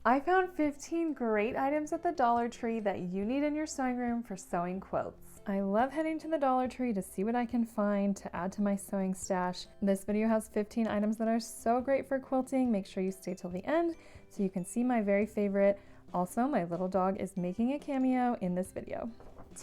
I found 15 great items at the Dollar Tree that you need in your sewing room for sewing quilts. I love heading to the Dollar Tree to see what I can find to add to my sewing stash. This video has 15 items that are so great for quilting. Make sure you stay till the end so you can see my very favorite. Also, my little dog is making a cameo in this video.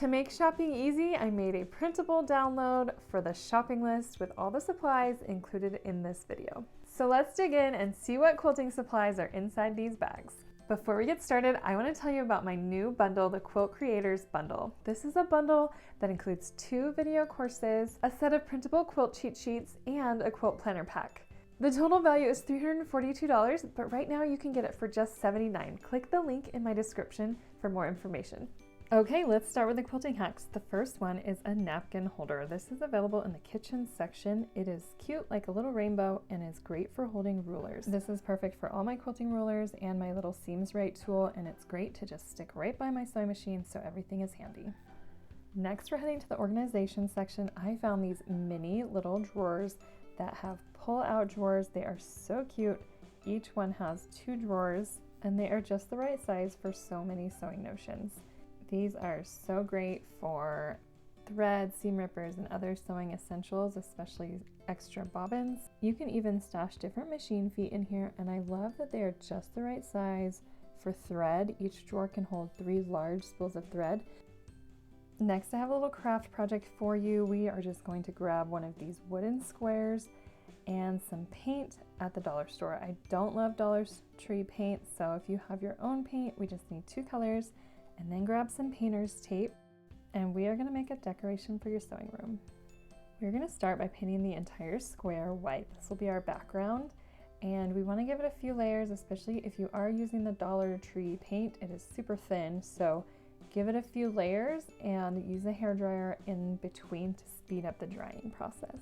To make shopping easy, I made a printable download for the shopping list with all the supplies included in this video. So let's dig in and see what quilting supplies are inside these bags. Before we get started, I want to tell you about my new bundle, the Quilt Creators Bundle. This is a bundle that includes 2 video courses, a set of printable quilt cheat sheets, and a quilt planner pack. The total value is $342, but right now you can get it for just $79. Click the link in my description for more information. Okay, let's start with the quilting hacks. The first one is a napkin holder. This is available in the kitchen section. It is cute like a little rainbow and is great for holding rulers. This is perfect for all my quilting rulers and my little seams right tool, and it's great to just stick right by my sewing machine so everything is handy. Next, we're heading to the organization section. I found these mini little drawers that have pull-out drawers. They are so cute. Each one has 2 drawers and they are just the right size for so many sewing notions. These are so great for thread, seam rippers, and other sewing essentials, especially extra bobbins. You can even stash different machine feet in here, and I love that they are just the right size for thread. Each drawer can hold 3 large spools of thread. Next, I have a little craft project for you. We are just going to grab one of these wooden squares and some paint at the dollar store. I don't love Dollar Tree paint, so if you have your own paint, we just need 2 colors. And then grab some painter's tape, and we are going to make a decoration for your sewing room. We're going to start by painting the entire square white. This will be our background, and we want to give it a few layers, especially if you are using the Dollar Tree paint. It is super thin, so give it a few layers and use a hairdryer in between to speed up the drying process.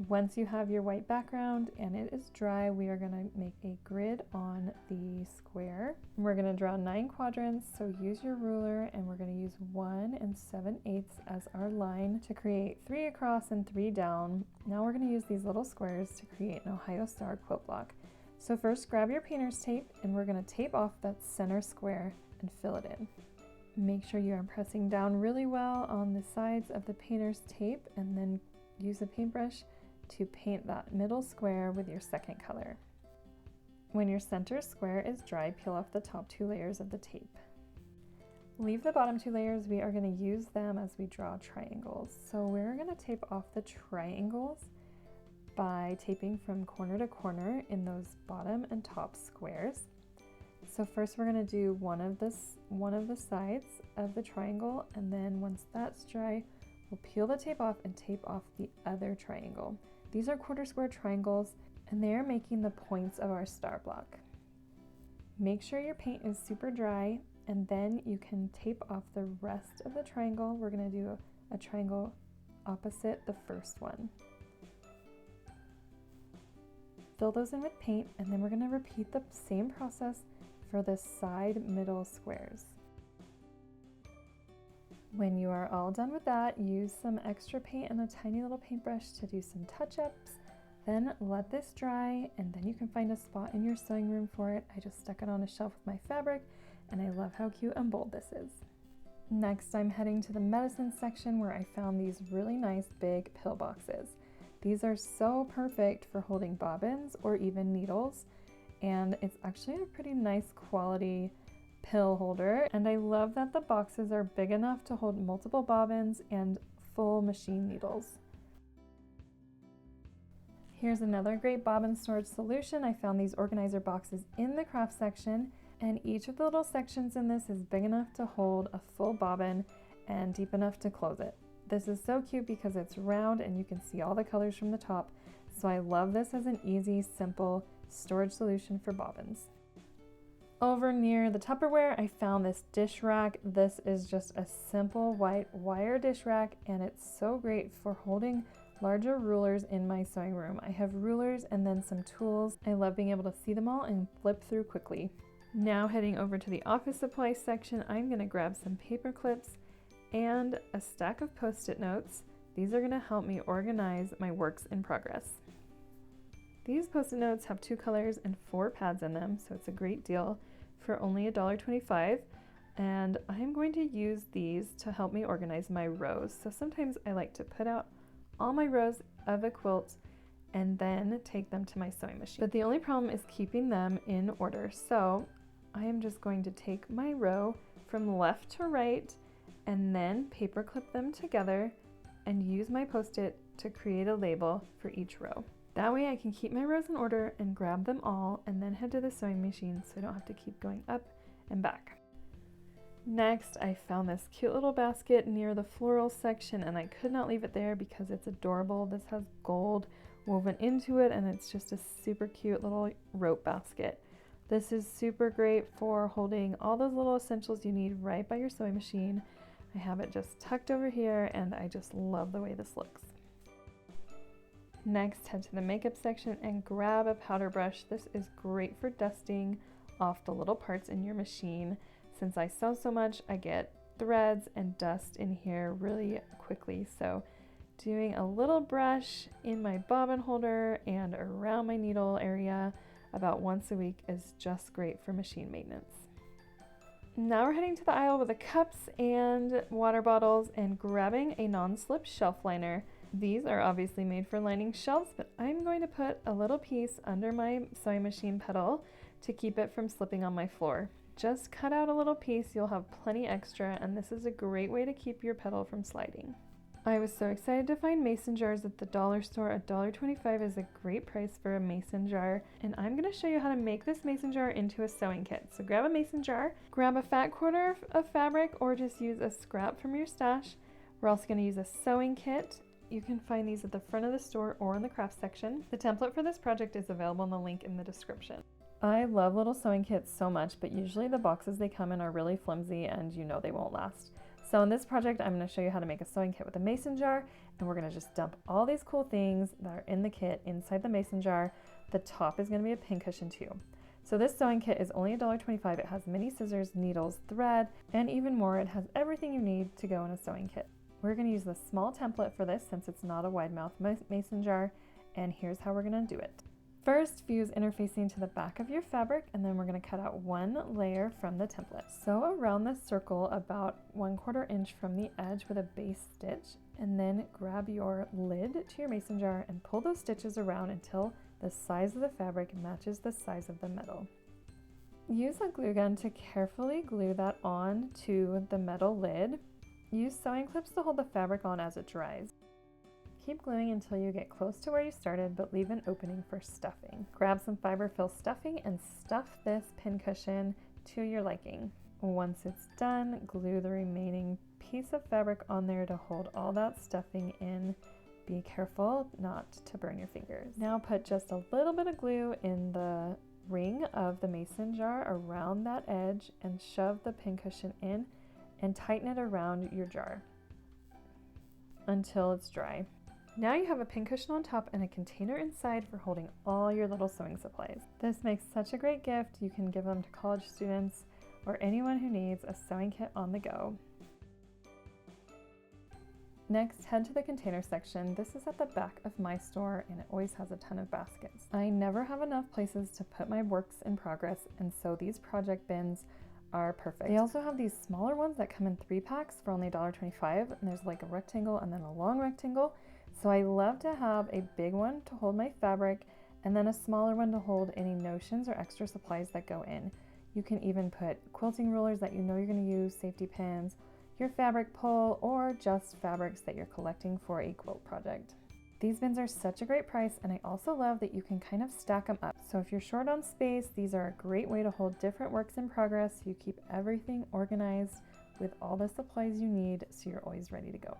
Once you have your white background and it is dry, we are going to make a grid on the square. We're going to draw 9 quadrants, so use your ruler, and we're going to use 1 7/8 as our line to create 3 across and 3 down. Now we're going to use these little squares to create an Ohio Star quilt block. So first, grab your painter's tape, and we're going to tape off that center square and fill it in. Make sure you are pressing down really well on the sides of the painter's tape, and then use a paintbrush to paint that middle square with your second color. When your center square is dry, peel off the top 2 layers of the tape. Leave the bottom 2 layers. We are going to use them as we draw triangles. So we're going to tape off the triangles by taping from corner to corner in those bottom and top squares. So first we're going to do one of the sides of the triangle, and then once that's dry, we'll peel the tape off and tape off the other triangle. These are quarter square triangles, and they are making the points of our star block. Make sure your paint is super dry, and then you can tape off the rest of the triangle. We're going to do a triangle opposite the first one. Fill those in with paint, and then we're going to repeat the same process for the side middle squares. When you are all done with that, use some extra paint and a tiny little paintbrush to do some touch-ups. Then let this dry, and then you can find a spot in your sewing room for it. I just stuck it on a shelf with my fabric, and I love how cute and bold this is. Next, I'm heading to the medicine section where I found these really nice big pill boxes. These are so perfect for holding bobbins or even needles, and it's actually a pretty nice quality pill holder, and I love that the boxes are big enough to hold multiple bobbins and full machine needles. Here's another great bobbin storage solution. I found these organizer boxes in the craft section, and each of the little sections in this is big enough to hold a full bobbin and deep enough to close it. This is so cute because it's round and you can see all the colors from the top, so I love this as an easy, simple storage solution for bobbins. Over near the Tupperware, I found this dish rack. This is just a simple white wire dish rack, and it's so great for holding larger rulers in my sewing room. I have rulers and then some tools. I love being able to see them all and flip through quickly. Now heading over to the office supplies section, I'm going to grab some paper clips and a stack of Post-it notes. These are going to help me organize my works in progress. These Post-it notes have 2 colors and 4 pads in them, so it's a great deal for only $1.25. And I'm going to use these to help me organize my rows. So sometimes I like to put out all my rows of a quilt and then take them to my sewing machine. But the only problem is keeping them in order. So I am just going to take my row from left to right and then paper clip them together and use my Post-it to create a label for each row. That way I can keep my rows in order and grab them all and then head to the sewing machine so I don't have to keep going up and back. Next, I found this cute little basket near the floral section and I could not leave it there because it's adorable. This has gold woven into it and it's just a super cute little rope basket. This is super great for holding all those little essentials you need right by your sewing machine. I have it just tucked over here and I just love the way this looks. Next, head to the makeup section and grab a powder brush. This is great for dusting off the little parts in your machine. Since I sew so much, I get threads and dust in here really quickly. So doing a little brush in my bobbin holder and around my needle area about once a week is just great for machine maintenance. Now we're heading to the aisle with the cups and water bottles and grabbing a non-slip shelf liner. These are obviously made for lining shelves, but I'm going to put a little piece under my sewing machine pedal to keep it from slipping on my floor. Just cut out a little piece, you'll have plenty extra, and this is a great way to keep your pedal from sliding. I was so excited to find mason jars at the dollar store. $1.25 is a great price for a mason jar, and I'm going to show you how to make this mason jar into a sewing kit. So grab a mason jar, grab a fat quarter of fabric, or just use a scrap from your stash. We're also going to use a sewing kit. You can find these at the front of the store or in the craft section. The template for this project is available in the link in the description. I love little sewing kits so much, but usually the boxes they come in are really flimsy and you know they won't last. So in this project, I'm going to show you how to make a sewing kit with a mason jar, and we're going to just dump all these cool things that are in the kit inside the mason jar. The top is going to be a pincushion too. So this sewing kit is only $1.25. It has mini scissors, needles, thread, and even more. It has everything you need to go in a sewing kit. We're going to use the small template for this since it's not a wide mouth mason jar, and here's how we're going to do it. First, fuse interfacing to the back of your fabric, and then we're going to cut out one layer from the template. Sew around the circle about 1/4 inch from the edge with a base stitch, and then grab your lid to your mason jar and pull those stitches around until the size of the fabric matches the size of the metal. Use a glue gun to carefully glue that on to the metal lid. Use sewing clips to hold the fabric on as it dries. Keep gluing until you get close to where you started, but leave an opening for stuffing. Grab some fiber fill stuffing and stuff this pincushion to your liking. Once it's done, glue the remaining piece of fabric on there to hold all that stuffing in. Be careful not to burn your fingers. Now put just a little bit of glue in the ring of the mason jar around that edge and shove the pincushion in and tighten it around your jar until it's dry. Now you have a pincushion on top and a container inside for holding all your little sewing supplies. This makes such a great gift. You can give them to college students or anyone who needs a sewing kit on the go. Next, head to the container section. This is at the back of my store and it always has a ton of baskets. I never have enough places to put my works in progress, and so these project bins are perfect. They also have these smaller ones that come in 3 packs for only $1.25, and there's like a rectangle and then a long rectangle. So I love to have a big one to hold my fabric and then a smaller one to hold any notions or extra supplies that go in. You can even put quilting rulers that you know you're going to use, safety pins, your fabric pull, or just fabrics that you're collecting for a quilt project. These bins are such a great price, and I also love that you can kind of stack them up. So if you're short on space, these are a great way to hold different works in progress. You keep everything organized with all the supplies you need so you're always ready to go.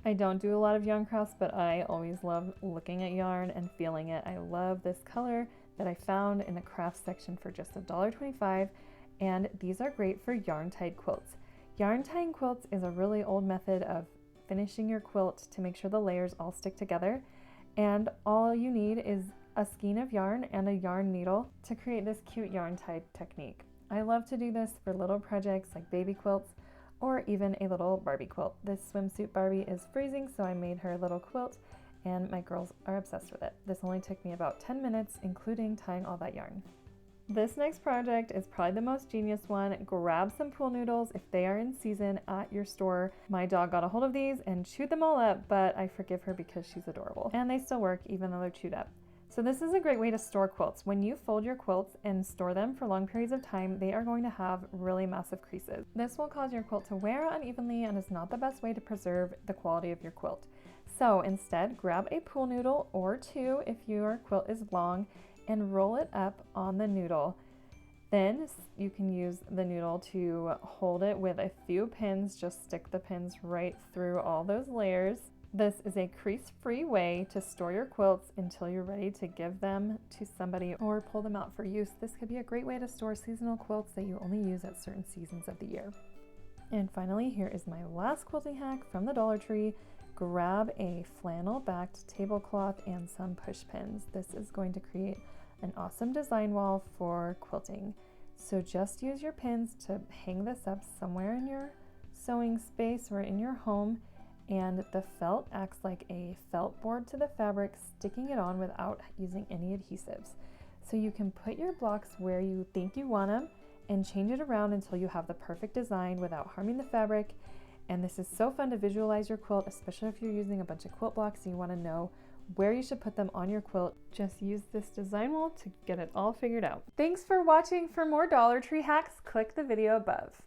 I don't do a lot of yarn crafts, but I always love looking at yarn and feeling it. I love this color that I found in the craft section for just $1.25, and these are great for yarn tied quilts. Yarn tying quilts is a really old method of finishing your quilt to make sure the layers all stick together, and all you need is a skein of yarn and a yarn needle to create this cute yarn tied technique. I love to do this for little projects like baby quilts or even a little Barbie quilt. This swimsuit Barbie is freezing, so I made her a little quilt, and my girls are obsessed with it. This only took me about 10 minutes, including tying all that yarn. This next project is probably the most genius one. Grab some pool noodles if they are in season at your store. My dog got a hold of these and chewed them all up, but I forgive her because she's adorable. And they still work even though they're chewed up. So this is a great way to store quilts. When you fold your quilts and store them for long periods of time, they are going to have really massive creases. This will cause your quilt to wear unevenly and is not the best way to preserve the quality of your quilt. So instead, grab a pool noodle or two if your quilt is long and roll it up on the noodle. Then you can use the noodle to hold it with a few pins. Just stick the pins right through all those layers. This is a crease-free way to store your quilts until you're ready to give them to somebody or pull them out for use. This could be a great way to store seasonal quilts that you only use at certain seasons of the year. And finally, here is my last quilting hack from the Dollar Tree. Grab a flannel-backed tablecloth and some push pins. This is going to create an awesome design wall for quilting. So just use your pins to hang this up somewhere in your sewing space or in your home, and the felt acts like a felt board to the fabric, sticking it on without using any adhesives. So you can put your blocks where you think you want them and change it around until you have the perfect design without harming the fabric. And this is so fun to visualize your quilt, especially if you're using a bunch of quilt blocks and you want to know where you should put them on your quilt. Just use this design wall to get it all figured out. Thanks for watching. For more Dollar Tree hacks, click the video above.